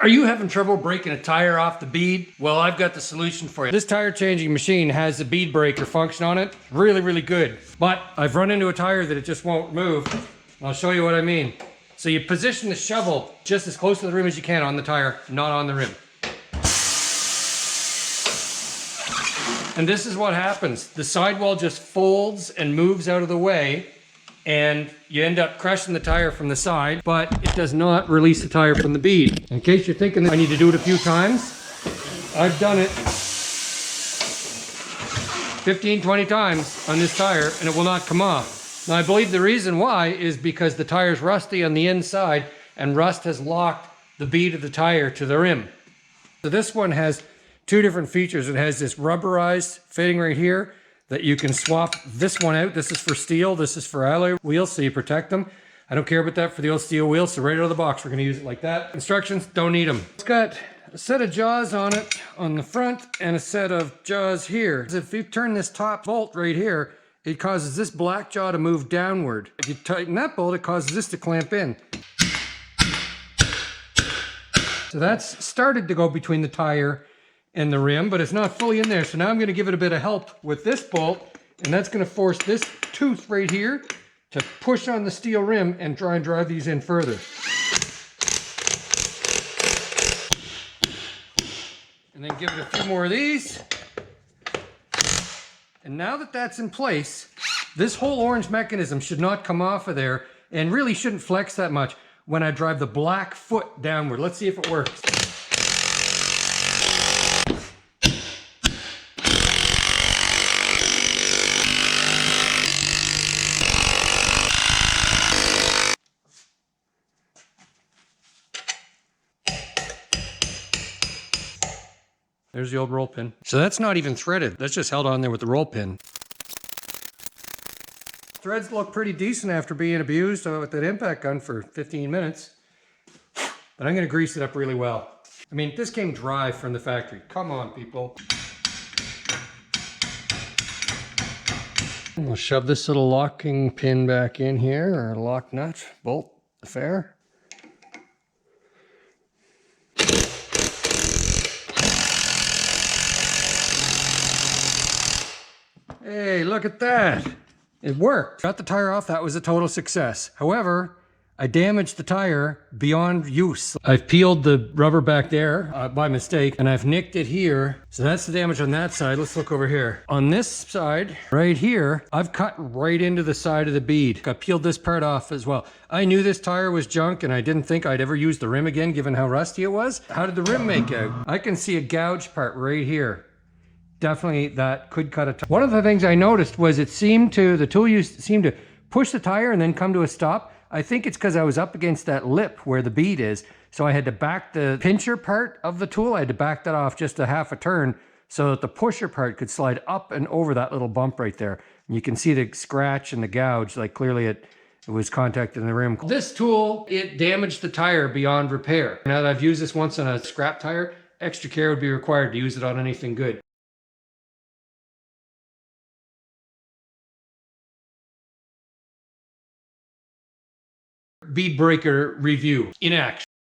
Are you having trouble breaking a tire off the bead? Well, I've got the solution for you. This tire changing machine has a bead breaker function on it. Really, really good. But I've run into a tire that it just won't move. I'll show you what I mean. So you position the shovel just as close to the rim as you can on the tire, not on the rim. And this is what happens. The sidewall just folds and moves out of the way, and you end up crushing the tire from the side, but it does not release the tire from the bead. In case you're thinking that I need to do it a few times, I've done it 15, 20 times on this tire and it will not come off. Now I believe the reason why is because the tire's rusty on the inside and rust has locked the bead of the tire to the rim. So this one has two different features. It has this rubberized fitting right here that you can swap this one out. This is for steel, this is for alloy wheels, so you protect them. I don't care about that for the old steel wheels, so right out of the box, we're gonna use it like that. Instructions, don't need them. It's got a set of jaws on it on the front and a set of jaws here. If you turn this top bolt right here, it causes this black jaw to move downward. If you tighten that bolt, it causes this to clamp in. So that's started to go between the tire and the rim, but it's not fully in there. So now I'm gonna give it a bit of help with this bolt, and that's gonna force this tooth right here to push on the steel rim and try and drive these in further. And then give it a few more of these. And now that that's in place, this whole orange mechanism should not come off of there and really shouldn't flex that much when I drive the black foot downward. Let's see if it works. There's the old roll pin. So that's not even threaded. That's just held on there with the roll pin. Threads look pretty decent after being abused with that impact gun for 15 minutes. But I'm gonna grease it up really well. I mean, this came dry from the factory. Come on, people. We'll shove this little locking pin back in here, or lock nut, bolt affair. Hey, look at that. It worked. Got the tire off, that was a total success. However, I damaged the tire beyond use. I've peeled the rubber back there by mistake, and I've nicked it here. So that's the damage on that side. Let's look over here. On this side, right here, I've cut right into the side of the bead. I peeled this part off as well. I knew this tire was junk, and I didn't think I'd ever use the rim again, given how rusty it was. How did the rim make out? I can see a gouge part right here. Definitely that could cut a tire. One of the things I noticed was the tool seemed to push the tire and then come to a stop. I think it's because I was up against that lip where the bead is. So I had to back the pincher part of the tool. I had to back that off just a half a turn so that the pusher part could slide up and over that little bump right there. And you can see the scratch and the gouge, like clearly it was contacting the rim. This tool, it damaged the tire beyond repair. Now that I've used this once on a scrap tire, extra care would be required to use it on anything good. Bead breaker review in action.